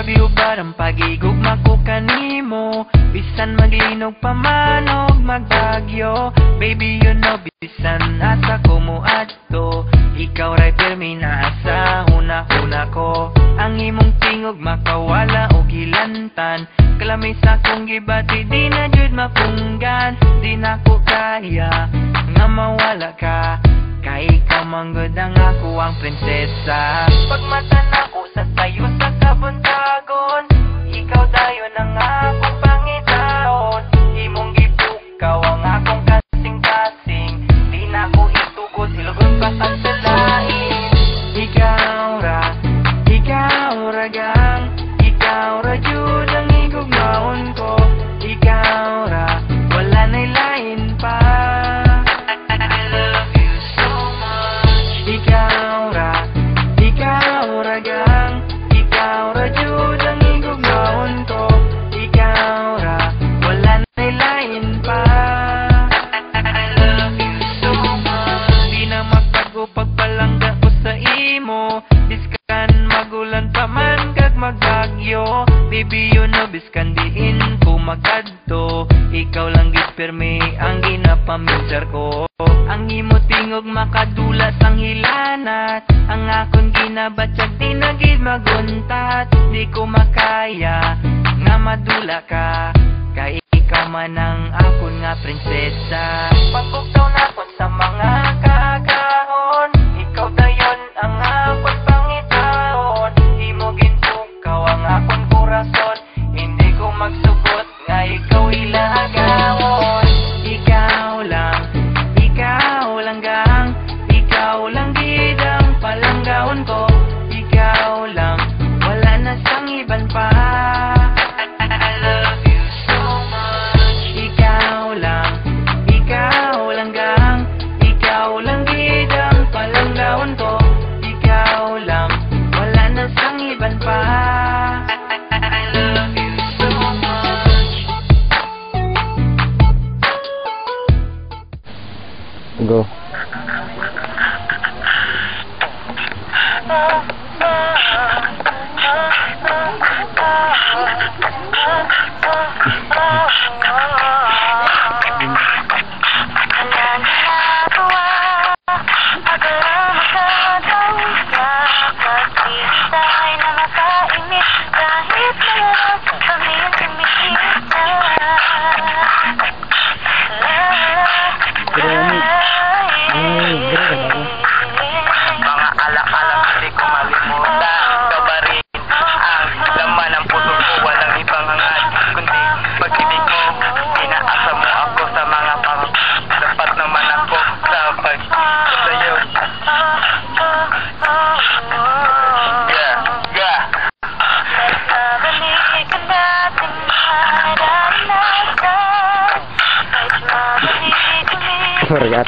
you barang pag-igugma ko kanimo. Bisan maglinog pa man og magbagyo, baby you know bisan asa ko mo adto. Ikaw ray pirmi na asa huna-huna ko. Ang imong tingog makawala og hilantan. Kalamay sa kong gibati di na jud mapunggan. Di na ko kaya nga mawala ka, kay ikaw manggod ang ako ang prinsesa. Pagmata na ko sa sayo sa kabuntagon, ikaw dayon ang akong pangitaon. Imong gipukaw ang akong kasing-kasing, di na ko itugod ilugon pa sa lain. Ikaw ra gang, ikaw ra jud ang igugmaon ko. Ikaw ra, wala na'y lain pa. Ikaw ra gang, ikaw ra jud ang igugmaon ko. Ikaw ra, wala na'y lain pa. I love you so much. Di na magbago pagpalangga ko sa imo. Biskan magulan pa man kag magbagyo, baby you know biskan diin ko magadto. Ikaw lang gid pirmi ang ginapamilyar ko. Ang imo tingog makadula sang hilanat. Ang akong ginabatyag di na gid maguntat. Di ko makaya nga madula ka, kay ikaw man ang akon nga prinsesa. Pagbugtaw na kon sa mga kaagahon, ikaw dayon ang akon pangitaon. Di mo gintukaw ang akon korason, hindi ko magsugot nga ikaw ilagawon. Ikaw lang gang, ikaw lang gid ang palanggahon ko. Ikaw lang, wala na sang iban pa. I love you so much. Ikaw lang gang, ikaw lang gid ang palanggahon ko. Ikaw lang, wala na sang iban pa. I love you so much. Go. Mga alak-alak hindi ko malimutan. Kabarin ang laman ng puso ko, walang ibang hangad kundi pag-ibig mo. Inaasa mo ako sa mga dapat naman ako sa pag-ibig sa'yo. Marat.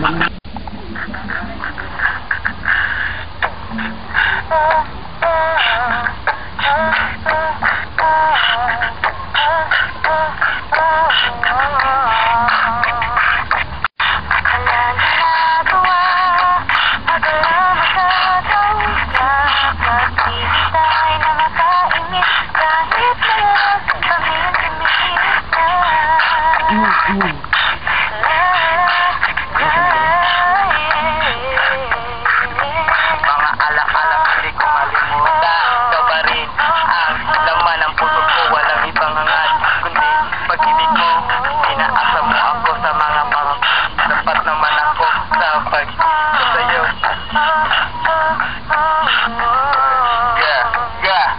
Mga alaala hindi ko malimutan. Ikaw pa rin ang laman ng puso ko. Walang ibang hangad kundi pag-ibig mo. Inaasa mo ako sa mga pangako. Dapat naman ako sa pag-ibig sa'yo. Yeah, yeah.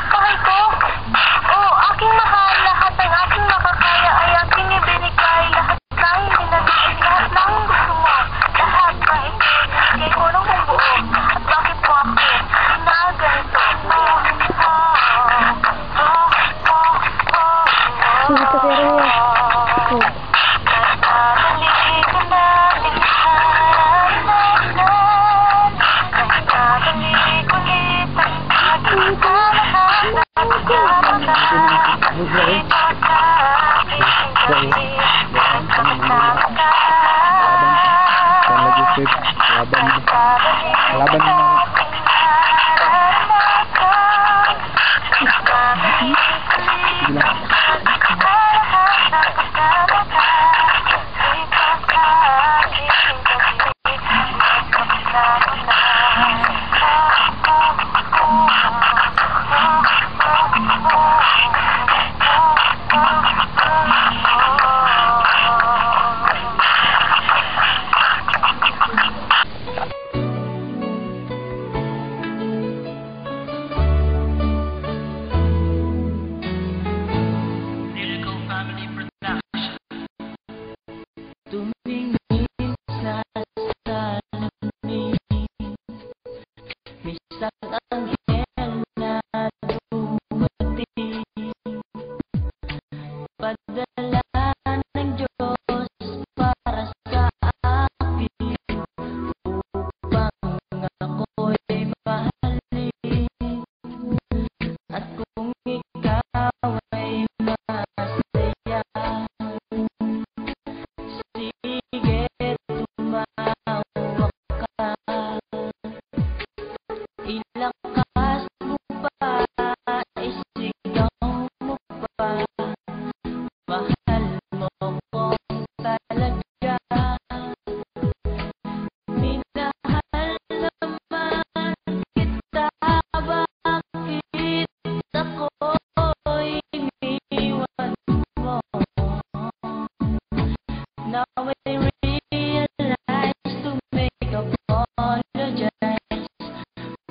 Mahal ko? Oo, aking mahal. Lahat ng aking makakaya ay aking ibinigay. Lahat ng hinanais, lahat ng gusto mo. Lahat ng ibinigay ko ng buo. At bakit mo ako ginaganito? Laban mo na.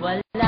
Wala